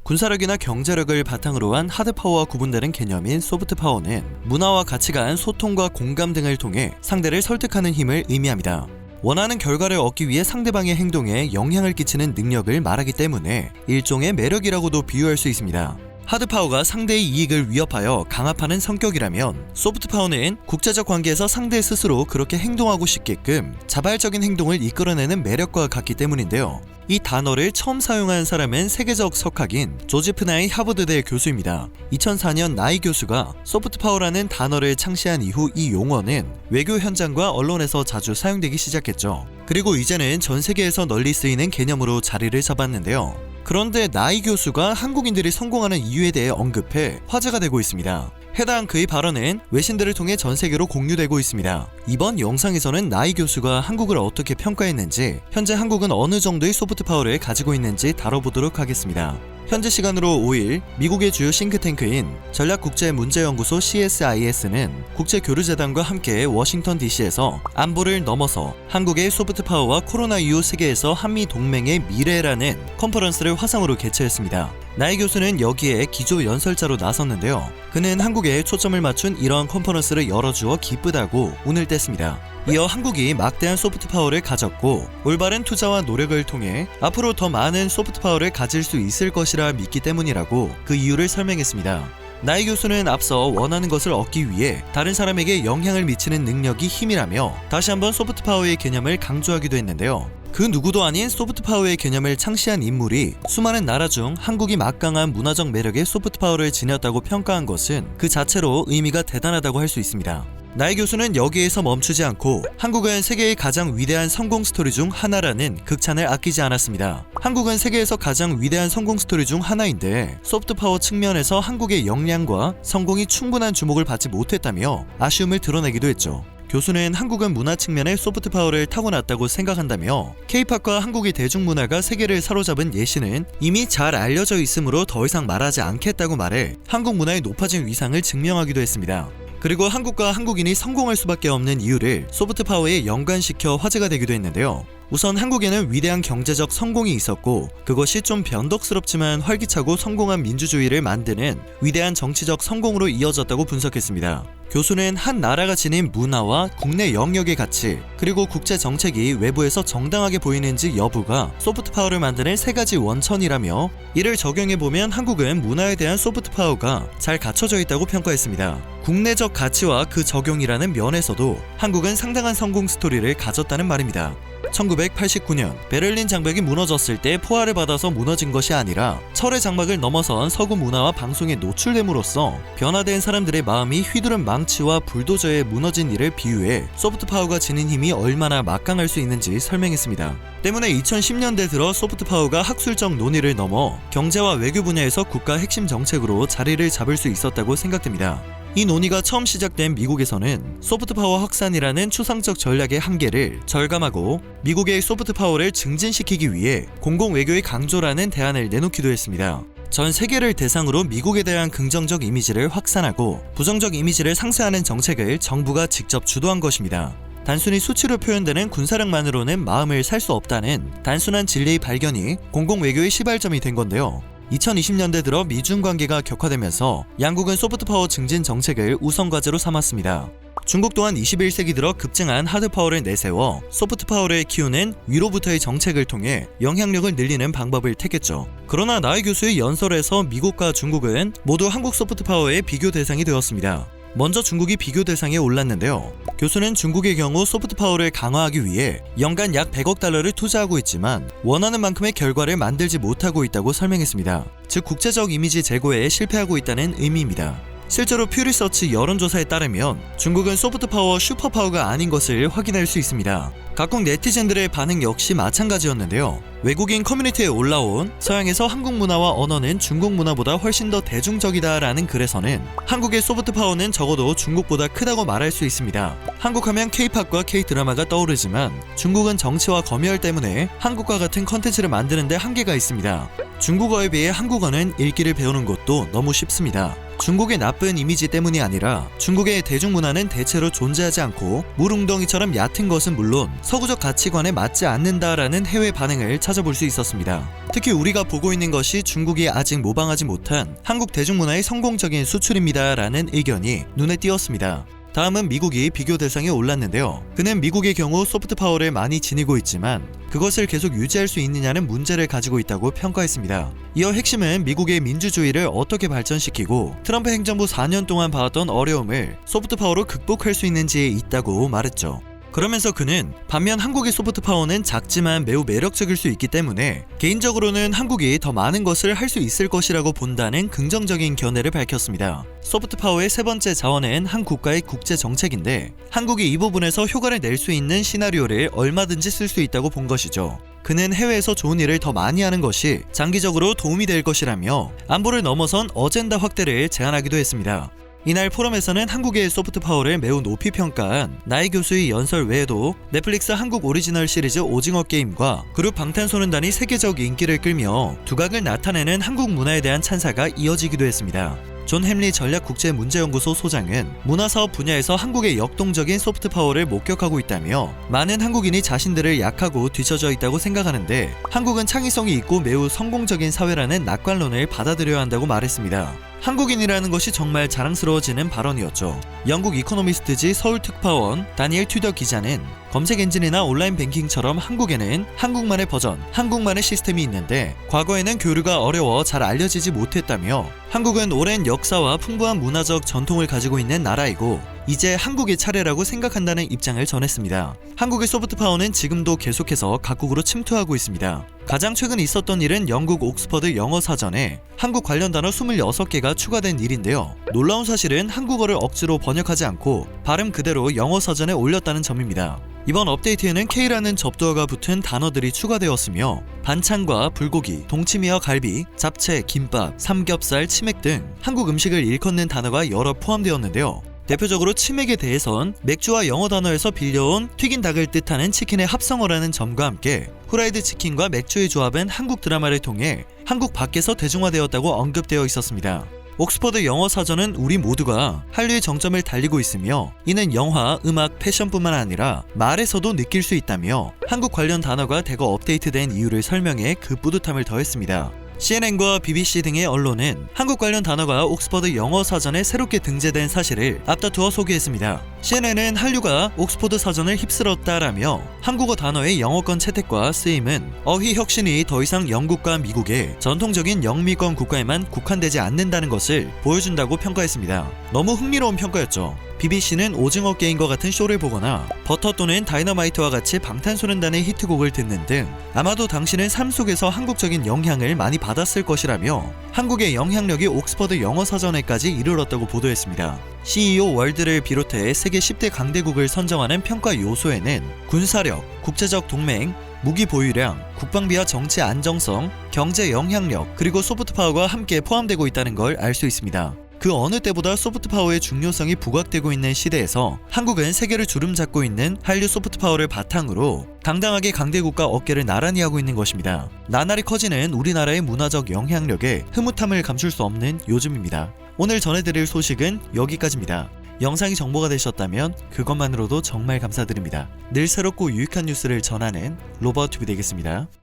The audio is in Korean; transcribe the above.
군사력이나 경제력을 바탕으로 한 하드파워와 구분되는 개념인 소프트파워는 문화와 가치관, 소통과 공감 등을 통해 상대를 설득하는 힘을 의미합니다. 원하는 결과를 얻기 위해 상대방의 행동에 영향을 끼치는 능력을 말하기 때문에 일종의 매력이라고도 비유할 수 있습니다. 하드파워가 상대의 이익을 위협하여 강압하는 성격이라면 소프트파워는 국제적 관계에서 상대 스스로 그렇게 행동하고 싶게끔 자발적인 행동을 이끌어내는 매력과 같기 때문인데요. 이 단어를 처음 사용한 사람은 세계적 석학인 조지프 나이 하버드대 교수입니다. 2004년 나이 교수가 소프트파워라는 단어를 창시한 이후 이 용어는 외교 현장과 언론에서 자주 사용되기 시작했죠. 그리고 이제는 전 세계에서 널리 쓰이는 개념으로 자리를 잡았는데요. 그런데 나이 교수가 한국인들이 성공하는 이유에 대해 언급해 화제가 되고 있습니다. 해당 그의 발언은 외신들을 통해 전 세계로 공유되고 있습니다. 이번 영상에서는 나이 교수가 한국을 어떻게 평가했는지, 현재 한국은 어느 정도의 소프트파워를 가지고 있는지 다뤄보도록 하겠습니다. 현지 시간으로 5일 미국의 주요 싱크탱크인 전략국제문제연구소 CSIS는 국제교류재단과 함께 워싱턴 DC에서 안보를 넘어서 한국의 소프트파워와 코로나 이후 세계에서 한미동맹의 미래라는 컨퍼런스를 화상으로 개최했습니다. 나이 교수는 여기에 기조 연설자로 나섰는데요. 그는 한국에 초점을 맞춘 이러한 컨퍼런스를 열어주어 기쁘다고 운을 뗐습니다. 이어 한국이 막대한 소프트파워를 가졌고 올바른 투자와 노력을 통해 앞으로 더 많은 소프트파워를 가질 수 있을 것이라 믿기 때문이라고 그 이유를 설명했습니다. 나이 교수는 앞서 원하는 것을 얻기 위해 다른 사람에게 영향을 미치는 능력이 힘이라며 다시 한번 소프트파워의 개념을 강조하기도 했는데요. 그 누구도 아닌 소프트파워의 개념을 창시한 인물이 수많은 나라 중 한국이 막강한 문화적 매력의 소프트파워를 지녔다고 평가한 것은 그 자체로 의미가 대단하다고 할 수 있습니다. 나이 교수는 여기에서 멈추지 않고 한국은 세계의 가장 위대한 성공 스토리 중 하나라는 극찬을 아끼지 않았습니다. 한국은 세계에서 가장 위대한 성공 스토리 중 하나인데 소프트파워 측면에서 한국의 역량과 성공이 충분한 주목을 받지 못했다며 아쉬움을 드러내기도 했죠. 교수는 한국은 문화 측면의 소프트파워를 타고났다고 생각한다며 K-팝과 한국의 대중문화가 세계를 사로잡은 예시는 이미 잘 알려져 있으므로 더 이상 말하지 않겠다고 말해 한국 문화의 높아진 위상을 증명하기도 했습니다. 그리고 한국과 한국인이 성공할 수밖에 없는 이유를 소프트파워에 연관시켜 화제가 되기도 했는데요. 우선 한국에는 위대한 경제적 성공이 있었고 그것이 좀 변덕스럽지만 활기차고 성공한 민주주의를 만드는 위대한 정치적 성공으로 이어졌다고 분석했습니다. 교수는 한 나라가 지닌 문화와 국내 영역의 가치, 그리고 국제 정책이 외부에서 정당하게 보이는지 여부가 소프트파워를 만드는 세 가지 원천이라며 이를 적용해보면 한국은 문화에 대한 소프트파워가 잘 갖춰져 있다고 평가했습니다. 국내적 가치와 그 적용이라는 면에서도 한국은 상당한 성공 스토리를 가졌다는 말입니다. 1989년 베를린 장벽이 무너졌을 때 포화를 받아서 무너진 것이 아니라 철의 장막을 넘어선 서구 문화와 방송에 노출됨으로써 변화된 사람들의 마음이 휘두른 망치와 불도저에 무너진 일을 비유해 소프트파워가 지닌 힘이 얼마나 막강할 수 있는지 설명했습니다. 때문에 2010년대 들어 소프트파워가 학술적 논의를 넘어 경제와 외교 분야에서 국가 핵심 정책으로 자리를 잡을 수 있었다고 생각됩니다. 이 논의가 처음 시작된 미국에서는 소프트파워 확산이라는 추상적 전략의 한계를 절감하고 미국의 소프트파워를 증진시키기 위해 공공외교의 강조라는 대안을 내놓기도 했습니다. 전 세계를 대상으로 미국에 대한 긍정적 이미지를 확산하고 부정적 이미지를 상쇄하는 정책을 정부가 직접 주도한 것입니다. 단순히 수치로 표현되는 군사력만으로는 마음을 살 수 없다는 단순한 진리의 발견이 공공외교의 시발점이 된 건데요. 2020년대 들어 미중 관계가 격화되면서 양국은 소프트파워 증진 정책을 우선과제로 삼았습니다. 중국 또한 21세기 들어 급증한 하드파워를 내세워 소프트파워를 키우는 위로부터의 정책을 통해 영향력을 늘리는 방법을 택했죠. 그러나 나이 교수의 연설에서 미국과 중국은 모두 한국 소프트파워의 비교 대상이 되었습니다. 먼저 중국이 비교 대상에 올랐는데요. 교수는 중국의 경우 소프트파워를 강화하기 위해 연간 약 100억 달러를 투자하고 있지만 원하는 만큼의 결과를 만들지 못하고 있다고 설명했습니다. 즉 국제적 이미지 제고에 실패하고 있다는 의미입니다. 실제로 퓨리서치 여론조사에 따르면 중국은 소프트파워 슈퍼파워가 아닌 것을 확인할 수 있습니다. 각국 네티즌들의 반응 역시 마찬가지였는데요. 외국인 커뮤니티에 올라온 서양에서 한국 문화와 언어는 중국 문화보다 훨씬 더 대중적이다라는 글에서는 한국의 소프트파워는 적어도 중국보다 크다고 말할 수 있습니다. 한국하면 K-팝과 K-드라마가 떠오르지만 중국은 정치와 검열 때문에 한국과 같은 컨텐츠를 만드는 데 한계가 있습니다. 중국어에 비해 한국어는 읽기를 배우는 것도 너무 쉽습니다. 중국의 나쁜 이미지 때문이 아니라 중국의 대중문화는 대체로 존재하지 않고 물웅덩이처럼 얕은 것은 물론 서구적 가치관에 맞지 않는다라는 해외 반응을 찾아볼 수 있었습니다. 특히 우리가 보고 있는 것이 중국이 아직 모방하지 못한 한국 대중문화의 성공적인 수출입니다라는 의견이 눈에 띄었습니다. 다음은 미국이 비교 대상에 올랐는데요. 그는 미국의 경우 소프트 파워를 많이 지니고 있지만 그것을 계속 유지할 수 있느냐는 문제를 가지고 있다고 평가했습니다. 이어 핵심은 미국의 민주주의를 어떻게 발전시키고 트럼프 행정부 4년 동안 봐왔던 어려움을 소프트 파워로 극복할 수 있는지에 있다고 말했죠. 그러면서 그는 반면 한국의 소프트 파워는 작지만 매우 매력적일 수 있기 때문에 개인적으로는 한국이 더 많은 것을 할 수 있을 것이라고 본다는 긍정적인 견해를 밝혔습니다. 소프트 파워의 세 번째 자원은 한 국가의 국제 정책인데 한국이 이 부분에서 효과를 낼 수 있는 시나리오를 얼마든지 쓸 수 있다고 본 것이죠. 그는 해외에서 좋은 일을 더 많이 하는 것이 장기적으로 도움이 될 것이라며 안보를 넘어선 어젠다 확대를 제안하기도 했습니다. 이날 포럼에서는 한국의 소프트 파워를 매우 높이 평가한 나이 교수의 연설 외에도 넷플릭스 한국 오리지널 시리즈 오징어 게임과 그룹 방탄소년단이 세계적 인기를 끌며 두각을 나타내는 한국 문화에 대한 찬사가 이어지기도 했습니다. 존 햄리 전략국제문제연구소 소장은 문화사업 분야에서 한국의 역동적인 소프트 파워를 목격하고 있다며 많은 한국인이 자신들을 약하고 뒤처져 있다고 생각하는데 한국은 창의성이 있고 매우 성공적인 사회라는 낙관론을 받아들여야 한다고 말했습니다. 한국인이라는 것이 정말 자랑스러워지는 발언이었죠. 영국 이코노미스트지 서울특파원 다니엘 튜더 기자는 검색 엔진이나 온라인 뱅킹처럼 한국에는 한국만의 버전, 한국만의 시스템이 있는데 과거에는 교류가 어려워 잘 알려지지 못했다며 한국은 오랜 역사와 풍부한 문화적 전통을 가지고 있는 나라이고 이제 한국의 차례라고 생각한다는 입장을 전했습니다. 한국의 소프트 파워는 지금도 계속해서 각국으로 침투하고 있습니다. 가장 최근 있었던 일은 영국 옥스퍼드 영어 사전에 한국 관련 단어 26개가 추가된 일인데요. 놀라운 사실은 한국어를 억지로 번역하지 않고 발음 그대로 영어 사전에 올렸다는 점입니다. 이번 업데이트에는 K라는 접두어가 붙은 단어들이 추가되었으며 반찬과 불고기, 동치미와 갈비, 잡채, 김밥, 삼겹살, 치맥 등 한국 음식을 일컫는 단어가 여러 포함되었는데요. 대표적으로 치맥에 대해선 맥주와 영어 단어에서 빌려온 튀긴 닭을 뜻하는 치킨의 합성어라는 점과 함께 후라이드 치킨과 맥주의 조합은 한국 드라마를 통해 한국 밖에서 대중화되었다고 언급되어 있었습니다. 옥스퍼드 영어 사전은 우리 모두가 한류의 정점을 달리고 있으며 이는 영화, 음악, 패션뿐만 아니라 말에서도 느낄 수 있다며 한국 관련 단어가 대거 업데이트된 이유를 설명해 그 뿌듯함을 더했습니다. CNN과 BBC 등의 언론은 한국 관련 단어가 옥스퍼드 영어 사전에 새롭게 등재된 사실을 앞다투어 소개했습니다. CNN은 한류가 옥스퍼드 사전을 휩쓸었다라며 한국어 단어의 영어권 채택과 쓰임은 어휘 혁신이 더 이상 영국과 미국의 전통적인 영미권 국가에만 국한되지 않는다는 것을 보여준다고 평가했습니다. 너무 흥미로운 평가였죠. BBC는 오징어 게임과 같은 쇼를 보거나 버터 또는 다이너마이트와 같이 방탄소년단의 히트곡을 듣는 등 아마도 당신은 삶 속에서 한국적인 영향을 많이 받았을 것이라며 한국의 영향력이 옥스퍼드 영어 사전에까지 이르렀다고 보도했습니다. CEO 월드를 비롯해 세계 10대 강대국을 선정하는 평가 요소에는 군사력, 국제적 동맹, 무기 보유량, 국방비와 정치 안정성, 경제 영향력, 그리고 소프트 파워가 함께 포함되고 있다는 걸 알 수 있습니다. 그 어느 때보다 소프트 파워의 중요성이 부각되고 있는 시대에서 한국은 세계를 주름잡고 있는 한류 소프트 파워를 바탕으로 당당하게 강대국과 어깨를 나란히 하고 있는 것입니다. 나날이 커지는 우리나라의 문화적 영향력에 흐뭇함을 감출 수 없는 요즘입니다. 오늘 전해드릴 소식은 여기까지입니다. 영상이 정보가 되셨다면 그것만으로도 정말 감사드립니다. 늘 새롭고 유익한 뉴스를 전하는 로버튜브 되겠습니다.